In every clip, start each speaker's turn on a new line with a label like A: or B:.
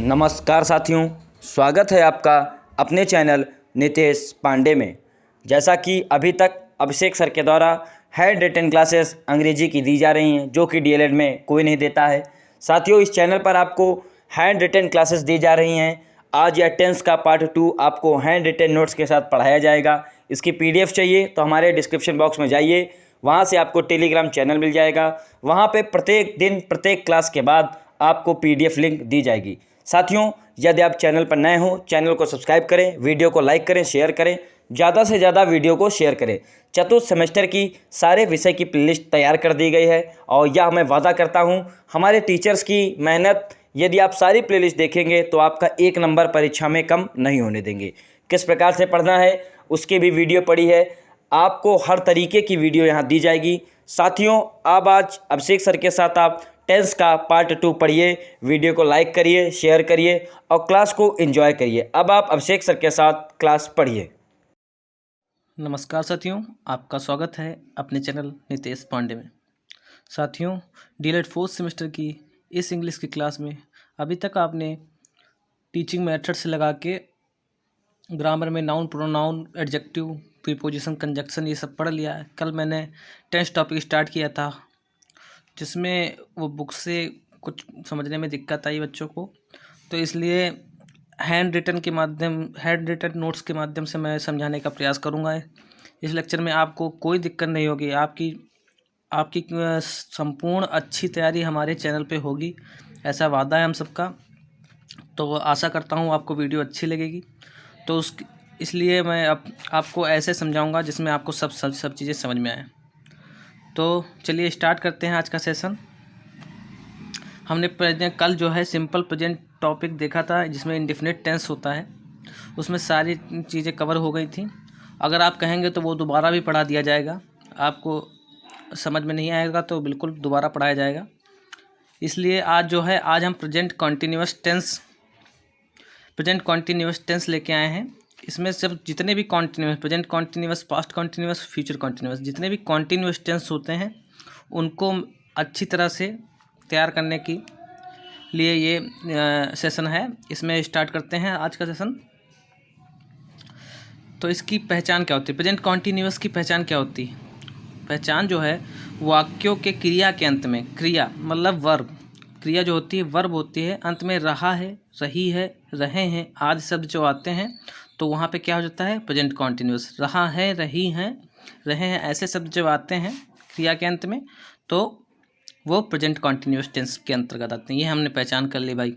A: नमस्कार साथियों, स्वागत है आपका अपने चैनल नितेश पांडे में। जैसा कि अभी तक अभिषेक सर के द्वारा हैंड रिटन क्लासेस अंग्रेजी की दी जा रही हैं, जो कि डीएलएड में कोई नहीं देता है। साथियों, इस चैनल पर आपको हैंड रिटन क्लासेस दी जा रही हैं। आज या टेंस का पार्ट 2 आपको हैंड रिटन नोट्स के साथ पढ़ाया जाएगा। इसकी पीडीएफ चाहिए तो हमारे डिस्क्रिप्शन बॉक्स में जाइए, वहाँ से आपको टेलीग्राम चैनल मिल जाएगा। वहाँ पे प्रत्येक दिन प्रत्येक क्लास के बाद आपको पीडीएफ लिंक दी जाएगी। साथियों, यदि आप चैनल पर नए हो, चैनल को सब्सक्राइब करें, वीडियो को लाइक करें, शेयर करें, ज़्यादा से ज़्यादा वीडियो को शेयर करें। चतुर्थ सेमेस्टर की सारे विषय की प्लेलिस्ट तैयार कर दी गई है और यह मैं वादा करता हूं, हमारे टीचर्स की मेहनत यदि आप सारी प्लेलिस्ट देखेंगे तो आपका 1 नंबर परीक्षा में कम नहीं होने देंगे। किस प्रकार से पढ़ना है उसकी भी वीडियो पड़ी है, आपको हर तरीके की वीडियो यहाँ दी जाएगी। साथियों, अब आज अभिषेक सर के साथ आप टेंस का पार्ट 2 पढ़िए। वीडियो को लाइक करिए, शेयर करिए और क्लास को एंजॉय करिए। अब आप अभिषेक सर के साथ क्लास पढ़िए।
B: नमस्कार साथियों, आपका स्वागत है अपने चैनल नितेश पांडे में। साथियों, डीएलएड 4th सेमेस्टर की इस इंग्लिश की क्लास में अभी तक आपने टीचिंग मेथड से लगा के ग्रामर में noun, pronoun, adjective, preposition, conjunction ये सब पढ़ लिया है। कल मैंने टेंस टॉपिक स्टार्ट किया था, जिसमें वो बुक से कुछ समझने में दिक्कत आई बच्चों को, तो इसलिए हैंड रिटन नोट्स के माध्यम से मैं समझाने का प्रयास करूंगा। इस लेक्चर में आपको कोई दिक्कत नहीं होगी। आपकी संपूर्ण अच्छी तैयारी हमारे चैनल पे होगी, ऐसा वादा है हम सबका। तो आशा करता हूँ आपको वीडियो अच्छी लगेगी। तो इसलिए मैं आपको ऐसे समझाऊंगा जिसमें आपको सब चीज़ें समझ में आए। तो चलिए स्टार्ट करते हैं आज का सेशन। हमने कल जो है सिंपल प्रेजेंट टॉपिक देखा था, जिसमें इंडेफिनिट टेंस होता है। उसमें सारी चीज़ें कवर हो गई थी। अगर आप कहेंगे तो वो दोबारा भी पढ़ा दिया जाएगा। आपको समझ में नहीं आएगा तो बिल्कुल दोबारा पढ़ाया जाएगा। इसलिए आज हम प्रेजेंट कॉन्टीन्यूअस टेंस लेके आए हैं। इसमें सब जितने भी continuous, present continuous, past continuous, future continuous, जितने भी कॉन्टीन्यूअस टेंस होते हैं उनको अच्छी तरह से तैयार करने की लिए ये सेशन है। इसमें स्टार्ट करते हैं आज का सेशन। तो इसकी पहचान क्या होती है? प्रेजेंट कॉन्टीन्यूअस की पहचान क्या होती है? पहचान जो है, वाक्यों के क्रिया के अंत में, क्रिया मतलब वर्ब, क्रिया जो होती है वर्ब होती है, अंत में रहा है, रही है, रहे हैं आदि शब्द जो आते हैं तो वहाँ पे क्या हो जाता है? Present continuous. रहा है, रही हैं, रहे हैं ऐसे शब्द जब आते हैं क्रिया के अंत में तो वो प्रेजेंट कॉन्टीन्यूअस टेंस के अंतर्गत आते हैं। ये हमने पहचान कर ली भाई।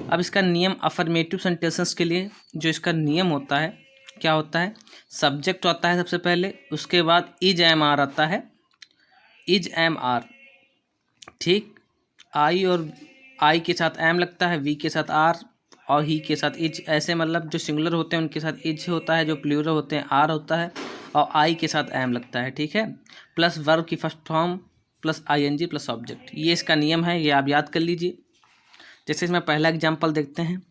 B: अब इसका नियम, अफर्मेटिव सेंटेंसेस के लिए जो इसका नियम होता है, क्या होता है? सब्जेक्ट आता है सबसे पहले, उसके बाद इज एम आर आता है, इज एम आर, ठीक। आई के साथ एम लगता है, वी के साथ आर और ही के साथ इज। ऐसे मतलब जो सिंगुलर होते हैं उनके साथ इज होता है, जो प्लूरल होते हैं आर होता है और आई के साथ एम लगता है, ठीक है। प्लस वर्ब की first form plus ING plus object, ये इसका नियम है, ये आप याद कर लीजिए। जैसे इसमें पहला एग्जाम्पल देखते हैं।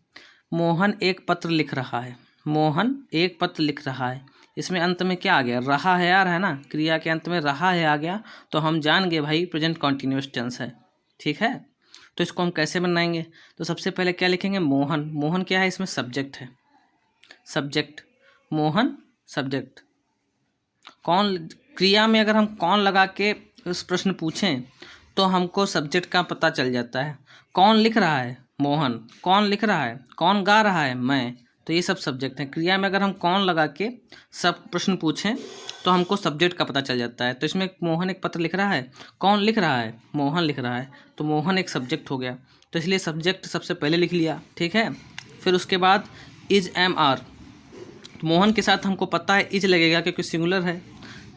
B: मोहन एक पत्र लिख रहा है। मोहन एक पत्र लिख रहा है, इसमें अंत में क्या आ गया? रहा है यार, है ना। क्रिया के अंत में रहा है आ गया तो हम जान गए भाई प्रेजेंट कॉन्टीन्यूअस टेंस है, ठीक है। तो इसको हम कैसे बनाएंगे? तो सबसे पहले क्या लिखेंगे? मोहन। मोहन क्या है? इसमें सब्जेक्ट है, सब्जेक्ट, मोहन सब्जेक्ट। कौन, क्रिया में अगर हम कौन लगा के उस प्रश्न पूछें तो हमको सब्जेक्ट का पता चल जाता है। कौन लिख रहा है? मोहन। कौन लिख रहा है? कौन गा रहा है? मैं। तो ये सब सब्जेक्ट हैं। क्रिया में अगर हम कौन लगा के सब प्रश्न पूछें तो हमको सब्जेक्ट का पता चल जाता है। तो इसमें मोहन एक पत्र लिख रहा है, कौन लिख रहा है? मोहन लिख रहा है, तो मोहन एक सब्जेक्ट हो गया। तो इसलिए सब्जेक्ट सबसे पहले लिख लिया, ठीक है। फिर उसके बाद इज एम आर, मोहन के साथ हमको पता है इज लगेगा क्योंकि सिंगुलर है,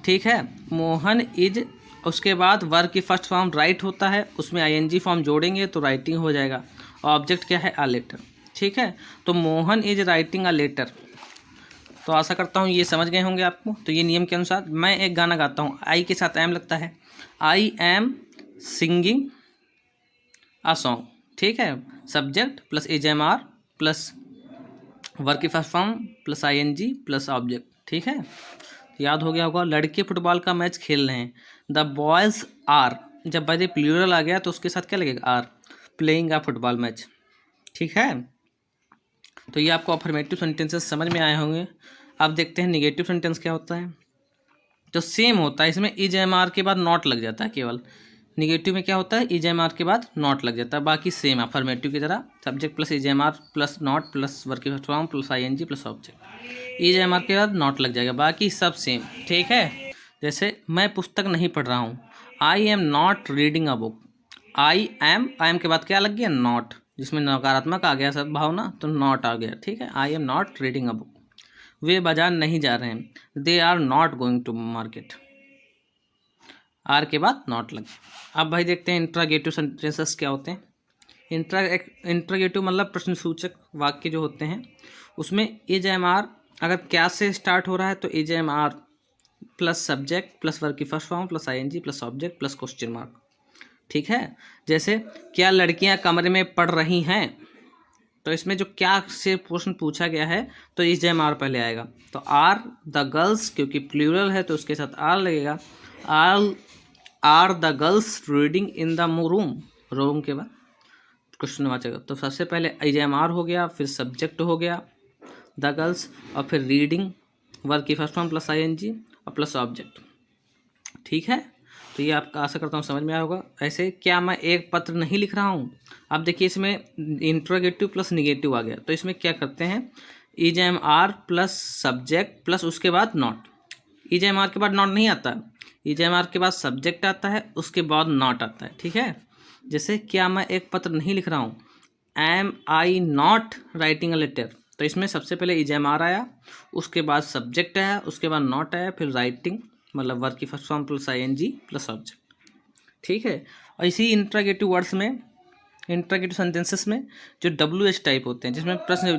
B: ठीक है। मोहन इज, उसके बाद वर्ब की फर्स्ट फॉर्म राइट होता है, उसमें आईएनजी फॉर्म जोड़ेंगे तो राइटिंग हो जाएगा। और ऑब्जेक्ट क्या है? अ लेटर, ठीक है। तो Mohan is writing a letter. तो आशा करता हूँ ये समझ गए होंगे आपको। तो ये नियम के अनुसार मैं एक गाना गाता हूँ, आई के साथ एम लगता है, I am singing a song, ठीक है। Subject plus is am are plus verb की first form plus ING plus object, ठीक है। याद हो गया होगा। लड़के फुटबॉल का मैच खेल रहे हैं, द बॉयज़ आर, जब बाय प्लूरल आ गया तो उसके साथ क्या लगेगा? Are, playing a football match, ठीक है, तो ये आपको अफर्मेटिव सेंटेंसेस समझ में आए होंगे। अब देखते हैं निगेटिव सेंटेंस क्या होता है। तो सेम होता है, इसमें इज एम आर के बाद नॉट लग जाता है केवल। निगेटिव में क्या होता है, इज एम आर के बाद नॉट लग जाता है, बाकी सेम अफर्मेटिव की तरह subject plus is am are plus not plus verb की first form plus ING plus object. Is am are के बाद नॉट लग जाएगा, बाकी सब सेम। ठीक है, जैसे मैं पुस्तक नहीं पढ़ रहा हूँ, आई am not reading a book. I am के बाद क्या लग गया, नॉट, जिसमें नकारात्मक आ गया सब भावना, तो नॉट आ गया। ठीक है, I am not reading a book. वे बाजार नहीं जा रहे हैं, they are not going to market. Are के बाद नॉट लग गया। अब भाई देखते हैं इंट्रागेटिव सेंटेंसेस क्या होते हैं। इंट्रागेटिव मतलब प्रश्नसूचक वाक्य जो होते हैं, उसमें इज एम आर अगर क्या से स्टार्ट हो रहा है तो is am are plus subject plus verb की first form plus ING plus object plus question mark. ठीक है, जैसे क्या लड़कियां कमरे में पढ़ रही हैं, तो इसमें जो क्या से प्रश्न पूछा गया है तो इज एम आर पहले आएगा। तो आर द गर्ल्स, क्योंकि प्लूरल है तो उसके साथ आर लगेगा। Are the girls reading in the room के बाद क्वेश्चनवाचक। तो सबसे पहले इज एम आर हो गया, फिर सब्जेक्ट हो गया द गर्ल्स, और फिर रीडिंग वर्ब की फर्स्ट फॉर्म प्लस ING और प्लस ऑब्जेक्ट। ठीक है, तो ये आपका आशा करता हूँ समझ में आया होगा। ऐसे क्या मैं एक पत्र नहीं लिख रहा हूँ, अब देखिए इसमें इंट्रोगेटिव प्लस निगेटिव आ गया, तो इसमें क्या करते हैं, is am are plus subject plus उसके बाद नॉट। इज एम आर के बाद नॉट नहीं आता, इज एम आर के बाद सब्जेक्ट आता है, उसके बाद नॉट आता है। ठीक है, जैसे क्या मैं एक पत्र नहीं लिख रहा हूँ, am I not writing a letter, तो इसमें सबसे पहले इज एम आर आया, उसके बाद सब्जेक्ट आया, उसके बाद नॉट आया, फिर राइटिंग मतलब वर्ब की first form plus ING plus object. ठीक है, और इसी इंट्रागेटिव वर्ड्स में, इंट्रागेटिव सेंटेंसेस में जो WH टाइप होते हैं,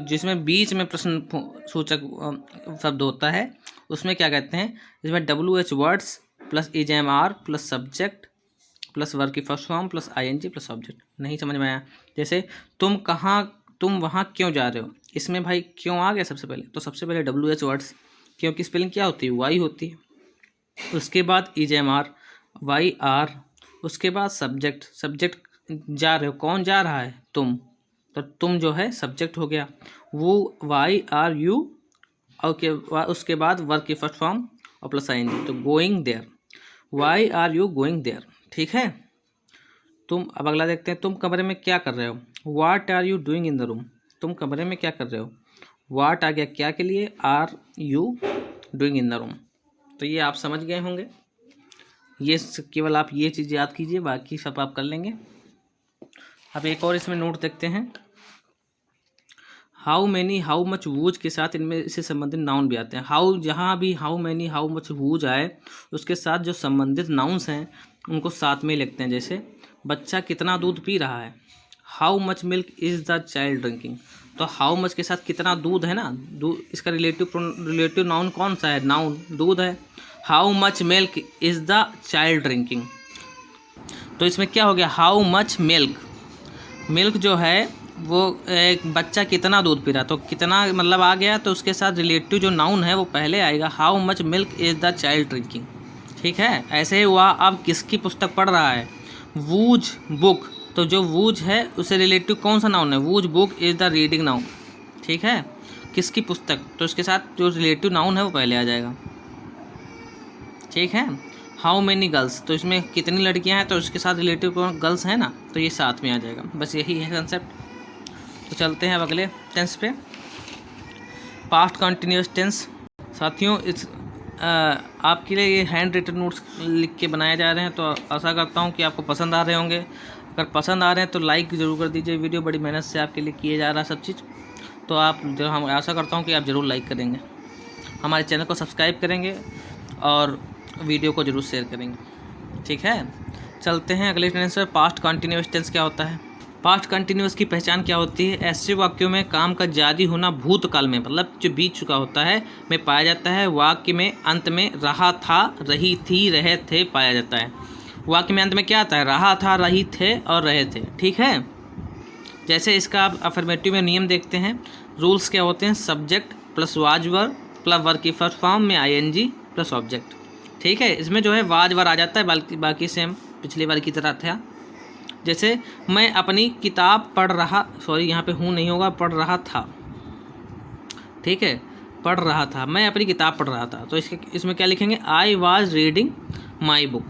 B: जिसमें बीच में प्रश्न सूचक शब्द होता है, उसमें क्या कहते हैं, जिसमें WH words plus is am are plus subject plus verb की first form plus ING plus object. नहीं समझ में आया, जैसे तुम वहाँ क्यों जा रहे हो, इसमें भाई क्यों आ गया सबसे पहले, तो सबसे पहले WH वर्ड्स, क्योंकि स्पेलिंग क्या होती है, वाई होती है, उसके बाद इज एम आर YR, उसके बाद सब्जेक्ट जा रहे हो, कौन जा रहा है, तुम, तो तुम जो है सब्जेक्ट हो गया, वो YRU, और उसके बाद वर्ब की फर्स्ट फॉर्म और प्लस ING, तो going there, YRU going there. ठीक है, अब अगला देखते हैं, तुम कमरे में क्या कर रहे हो, what are you doing in the room, तुम कमरे में क्या कर रहे हो, व्हाट आ गया क्या के लिए, are you doing in the room. तो ये आप समझ गए होंगे, ये केवल आप ये चीज़ याद कीजिए, बाकी सब आप कर लेंगे। अब एक और इसमें नोट देखते हैं, how many how much whose के साथ इनमें से संबंधित नाउन भी आते हैं। हाउ, जहाँ भी how many how much whose आए, उसके साथ जो संबंधित नाउन्स हैं उनको साथ में लिखते हैं। जैसे बच्चा कितना दूध पी रहा है, how much milk is the child drinking, तो हाउ मच के साथ कितना दूध है ना, दूध, इसका रिलेटिव नाउन कौन सा है, नाउन दूध है। How much milk is the child drinking, तो इसमें क्या हो गया, हाउ मच मिल्क जो है वो एक बच्चा कितना दूध पी रहा, तो कितना मतलब आ गया, तो उसके साथ रिलेटिव जो नाउन है वो पहले आएगा, how much milk is the child drinking. ठीक है, ऐसे ही हुआ, अब किसकी पुस्तक पढ़ रहा है, वूज बुक, तो जो वूज है उसे रिलेटिव कौन सा नाउन है, whose book is the reading noun. ठीक है, किसकी पुस्तक, तो उसके साथ जो रिलेटिव नाउन है वो पहले आ जाएगा। ठीक है, हाउ मैनी गर्ल्स, तो इसमें कितनी लड़कियां हैं, तो उसके साथ रिलेटिव गर्ल्स है ना, तो ये साथ में आ जाएगा। बस यही है कंसेप्ट। तो चलते हैं अब अगले टेंस पे, पास्ट कंटिन्यूस टेंस। साथियों, इस आपके लिए ये हैंड रिटन नोट्स लिख के बनाए जा रहे हैं, तो आशा करता हूँ कि आपको पसंद आ रहे होंगे। अगर पसंद आ रहे हैं तो लाइक ज़रूर कर दीजिए, वीडियो बड़ी मेहनत से आपके लिए किए जा रहा है सब चीज़, तो हम आशा करता हूँ कि आप ज़रूर लाइक करेंगे, हमारे चैनल को सब्सक्राइब करेंगे और वीडियो को ज़रूर शेयर करेंगे। ठीक है, चलते हैं अगले टेंस पर, पास्ट कंटिन्यूस टेंस क्या होता है। पास्ट कंटिन्यूस की पहचान क्या होती है, ऐसे वाक्यों में काम का जारी होना भूतकाल में, मतलब जो बीत चुका होता है, में पाया जाता है। वाक्य में अंत में रहा था, रही थी, रहे थे पाया जाता है। वाक्य में अंत में क्या आता है, रहा था, रही थे और रहे थे। ठीक है, जैसे इसका आप अफर्मेटिव में नियम देखते हैं, रूल्स क्या होते हैं, subject plus was verb plus verb की फर्स्ट फॉर्म में ING प्लस ऑब्जेक्ट। ठीक है, इसमें जो है वाज वर्ब आ जाता है, बाकी सेम पिछली बार की तरह था। जैसे मैं अपनी किताब पढ़ रहा, सॉरी यहाँ पे हूँ नहीं होगा, पढ़ रहा था, ठीक है, पढ़ रहा था, मैं अपनी किताब पढ़ रहा था। तो इसमें क्या लिखेंगे, I was reading my book,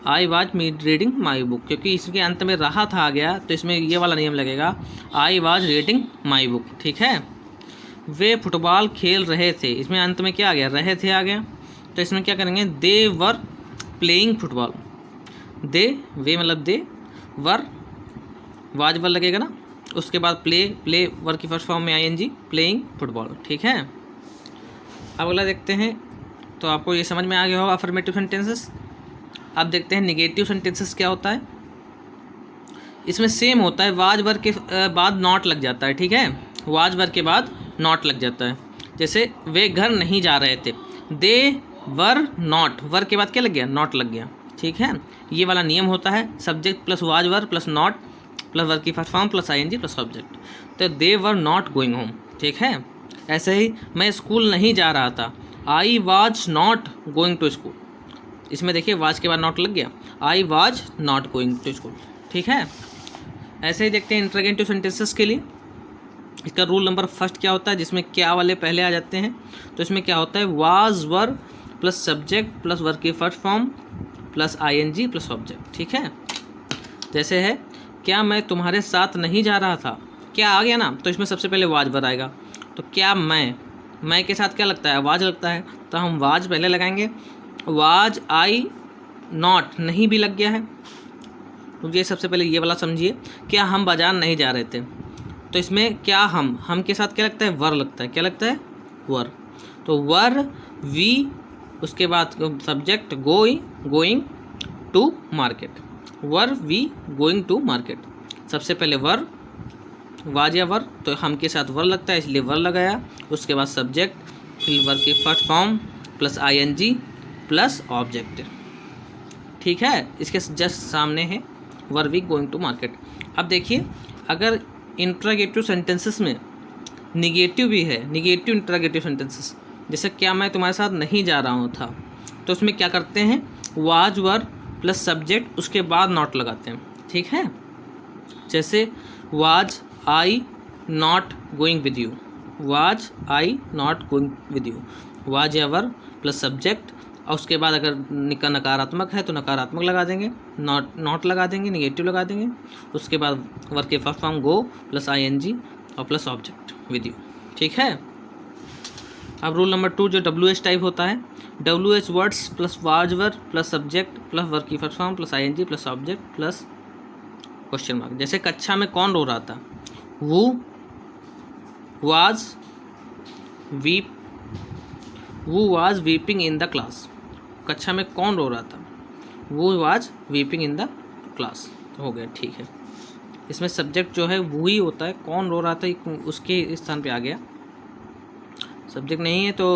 B: I was reading my book, क्योंकि इसके अंत में रहा था आ गया, तो इसमें ये वाला नियम लगेगा, I was reading my book, ठीक है। वे फुटबॉल खेल रहे थे, इसमें अंत में क्या आ गया, रहे थे आ गया, तो इसमें क्या करेंगे, दे वर प्लेइंग फुटबॉल, दे, वे मतलब दे, वर, वाज वर लगेगा ना, उसके बाद प्ले वर की फर्स्ट फॉर्म में आईएनजी, प्लेइंग फुटबॉल, ठीक है। अब अगला देखते हैं, तो आपको ये समझ में आ गया होगा अफर्मेटिव सेंटेंसेस। अब देखते हैं निगेटिव सेंटेंसेस क्या होता है। इसमें सेम होता है, वाज वर के बाद नॉट लग जाता है, ठीक है, वाज वर के बाद नॉट लग जाता है। जैसे वे घर नहीं जा रहे थे, दे वर नॉट, वर के बाद क्या लग गया, नॉट लग गया, ठीक है। ये वाला नियम होता है, subject plus was were plus not plus verb की first form plus ING plus object, तो they were not going home, ठीक है। ऐसे ही मैं स्कूल नहीं जा रहा था, I was not going to school, इसमें देखिए वाज के बाद नॉट लग गया, I was not going to school, ठीक है। ऐसे ही देखते हैं इंटरोगेटिव सेंटेंसेस के लिए। इसका रूल नंबर फर्स्ट क्या होता है, जिसमें क्या वाले पहले आ जाते हैं, तो इसमें क्या होता है, was were plus subject plus verb की first form plus ING plus object, ठीक है। जैसे है, क्या मैं तुम्हारे साथ नहीं जा रहा था, क्या आ गया ना, तो इसमें सबसे पहले वाज वर आएगा, तो क्या मैं के साथ क्या लगता है, वाज लगता है, तो हम वाज पहले लगाएंगे, वाज आई नॉट, नहीं भी लग गया है, तो ये सबसे पहले ये वाला समझिए, क्या हम बाजार नहीं जा रहे थे, तो इसमें क्या हम के साथ क्या लगता है, वर लगता है, क्या लगता है, वर, तो वर वी, उसके बाद subject going to market, were we going to market, सबसे पहले वर, वाज या वर, तो हम के साथ वर लगता है इसलिए वर लगाया, उसके बाद सब्जेक्ट, फिर वर की first form plus ING plus object, ठीक है। इसके जस्ट सामने है were we going to market. अब देखिए, अगर इंट्रोगेटिव सेंटेंसेस में निगेटिव भी है, निगेटिव इंट्रोगेटिव सेंटेंसेस, जैसे क्या मैं तुम्हारे साथ नहीं जा रहा हूँ था, तो उसमें क्या करते हैं, वाज वर प्लस सब्जेक्ट, उसके बाद नॉट लगाते हैं, ठीक है। जैसे was I not going with you, was I not going with you, was या वर प्लस सब्जेक्ट, और उसके बाद अगर नकारात्मक है तो नकारात्मक लगा देंगे, नॉट लगा देंगे, निगेटिव लगा देंगे, उसके बाद वर्ब के फर्स्ट फॉर्म गो प्लस आईएनजी और प्लस ऑब्जेक्ट विद यू, ठीक है। अब रूल नंबर 2 जो WH टाइप होता है, WH words plus was were plus subject plus verb की first form plus ING plus object plus question mark. जैसे कक्षा में कौन रो रहा था, वो was weeping in the class, कक्षा में कौन रो रहा था, वो was weeping in the class, हो गया, ठीक है। इसमें सब्जेक्ट जो है वो ही होता है, कौन रो रहा था उसके स्थान पे आ गया, सब्जेक्ट नहीं है तो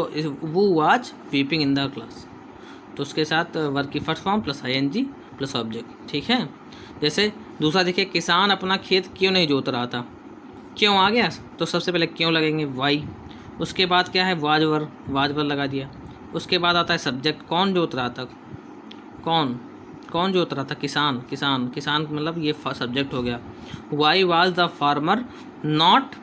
B: वो was weeping in the class, तो उसके साथ वर्ब की first form plus ING plus object, ठीक है। जैसे दूसरा देखिए, किसान अपना खेत क्यों नहीं जोत रहा था, क्यों आ गया, तो सबसे पहले क्यों लगेंगे, वाई, उसके बाद क्या है, वाज वर लगा दिया, उसके बाद आता है सब्जेक्ट, कौन जोत रहा था, कौन जोत रहा था, किसान मतलब ये सब्जेक्ट हो गया। Why was the farmer not,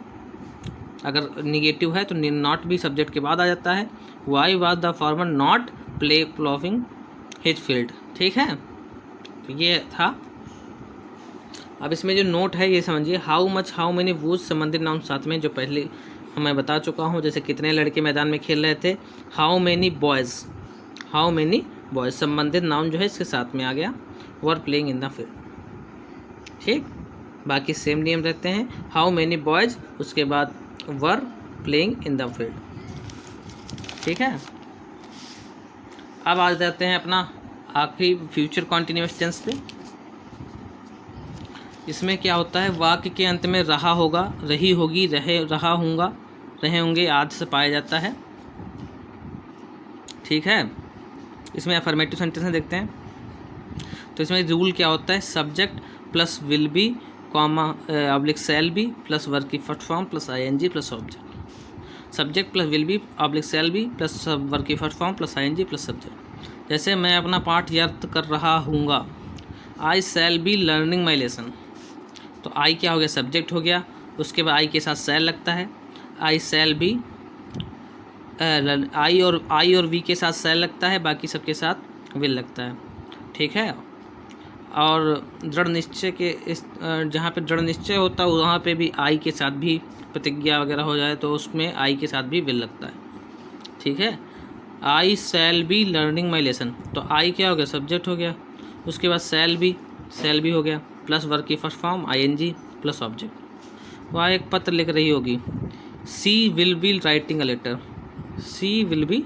B: अगर निगेटिव है तो नॉट भी सब्जेक्ट के बाद आ जाता है, why was the farmer not ploughing his field, ठीक है। तो ये था। अब इसमें जो नोट है ये समझिए, हाउ मच, हाउ मेनी, वो संबंधित नाउन साथ में, जो पहले मैं बता चुका हूँ, जैसे कितने लड़के मैदान में खेल रहे थे, हाउ मेनी बॉयज़ संबंधित नाउन जो है इसके साथ में आ गया, were playing in the field, ठीक। बाकी सेम नियम रहते हैं, हाउ मेनी बॉयज़, उसके बाद were playing in the field, ठीक है। अब आ जाते हैं अपना आखिरी फ्यूचर कॉन्टिन्यूअस टेंस पे। इसमें क्या होता है, वाक्य के अंत में रहा होगा, रही होगी, रहा होगा, रहे होंगे आदि से पाया जाता है, ठीक है। इसमें अफर्मेटिव सेंटेंस देखते हैं, तो इसमें रूल क्या होता है, subject plus will be comma oblique shall be plus verb की first form plus ING plus object, subject plus will be oblique shall be plus verb की first form plus ING plus subject. जैसे मैं अपना पाठ याद कर रहा हूँगा, I shall be learning my lesson. तो आई क्या हो गया, सब्जेक्ट हो गया, उसके बाद आई के साथ शैल लगता है, आई शैल बी, आई और वी के साथ शैल लगता है, बाकी सबके साथ विल लगता है, ठीक है। और दृढ़ निश्चय के इस जहाँ पे दृढ़ निश्चय होता है वहाँ पे भी आई के साथ भी प्रतिज्ञा वगैरह हो जाए तो उसमें आई के साथ भी विल लगता है, ठीक है। I shall be learning my lesson, तो आई क्या हो गया, सब्जेक्ट हो गया, उसके बाद शैल बी हो गया, प्लस वर्ब की first form ING plus object. वह एक पत्र लिख रही होगी, she will be writing a letter, she will be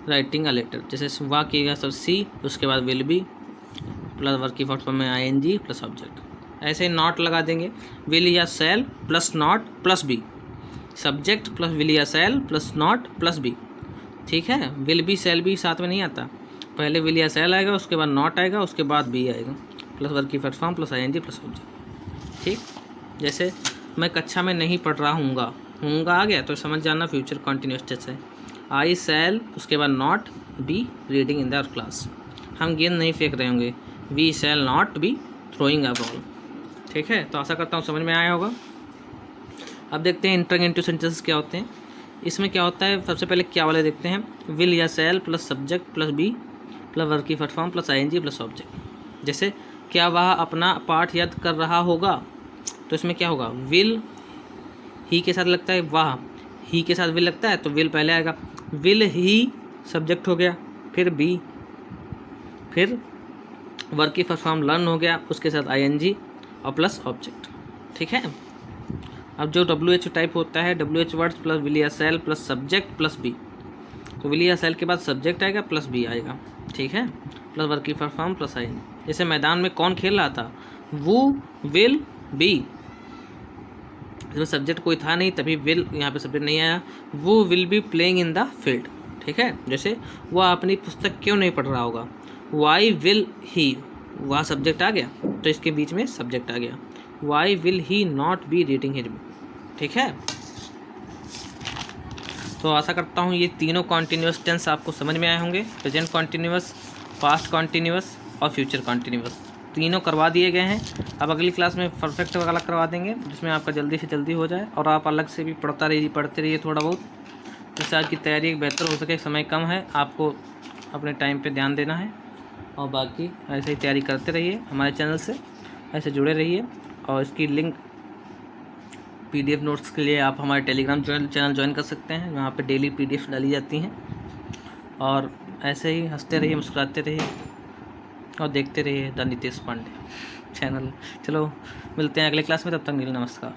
B: writing a letter, जैसे वाह किएगा सब सी, उसके बाद विल बी प्लस वर्ब की फर्स्ट फॉर्म में ING प्लस ऑब्जेक्ट। ऐसे नॉट लगा देंगे, विल या shall plus not plus be, subject plus will या shall plus not plus be, ठीक है। विल बी शैल बी साथ में नहीं आता, पहले विल या शैल आएगा, उसके बाद नॉट आएगा, उसके बाद बी आएगा, प्लस वर्ब की first form plus ING plus object, ठीक। जैसे मैं कक्षा में नहीं पढ़ रहा हूँगा, आ गया तो समझ जाना फ्यूचर कॉन्टिन्यूअस टेंस है। आई शैल, उसके बाद not be reading in the class, हम गेंद नहीं फेंक रहे होंगे, we shall not be throwing a ball, ठीक है। तो आशा करता हूँ समझ में आया होगा। अब देखते हैं इंटरगेटिव सेंटेंसेस क्या होते हैं। इसमें क्या होता है, सबसे पहले क्या वाले देखते हैं, विल या shall plus subject plus be plus verb की first form plus ING plus object. जैसे क्या वह अपना पाठ याद कर रहा होगा, तो इसमें क्या होगा, विल ही के साथ लगता है, वाह ही के साथ विल लगता है तो विल पहले आएगा, विल ही सब्जेक्ट हो गया, फिर बी, फिर वर्ब की फर्स्ट फॉर्म लर्न हो गया, उसके साथ ING और प्लस ऑब्जेक्ट, ठीक है। अब जो WH टाइप होता है, WH वर्ड्स प्लस विल या shall plus subject plus be, तो विल या शैल के बाद सब्जेक्ट आएगा प्लस बी आएगा, ठीक है, प्लस वर्ब की फर्स्ट फॉर्म प्लस ING। जैसे मैदान में कौन खेल रहा था, वो विल बी, इसमें सब्जेक्ट कोई था नहीं तभी विल यहाँ पे सब्जेक्ट नहीं आया, वो will be playing in the field, ठीक है। जैसे वह अपनी पुस्तक क्यों नहीं पढ़ रहा होगा, वाई विल ही, वह सब्जेक्ट आ गया तो इसके बीच में सब्जेक्ट आ गया, why will he not be reading his book, ठीक है। तो आशा करता हूँ ये तीनों कॉन्टिन्यूअस टेंस आपको समझ में आए होंगे, प्रेजेंट कॉन्टिन्यूअस, पास्ट कॉन्टिन्यूअस और फ्यूचर कॉन्टिन्यूअस, तीनों करवा दिए गए हैं। अब अगली क्लास में परफेक्ट वाला करवा देंगे जिसमें आपका जल्दी से जल्दी हो जाए और आप अलग से भी पढ़ते रहिए थोड़ा बहुत, जिससे आज की तैयारी बेहतर हो सके। समय कम है, आपको अपने टाइम पे ध्यान देना है और बाकी ऐसे ही तैयारी करते रहिए, हमारे चैनल से ऐसे जुड़े रहिए। और इसकी लिंक PDF नोट्स के लिए आप हमारे टेलीग्राम चैनल ज्वाइन कर सकते हैं, वहाँ पे डेली PDF डाली जाती हैं। और ऐसे ही हंसते रहिए, मुस्कुराते रहिए और देखते रहिए द नितेश पांडे चैनल। चलो मिलते हैं अगले क्लास में, तब तक नमस्कार।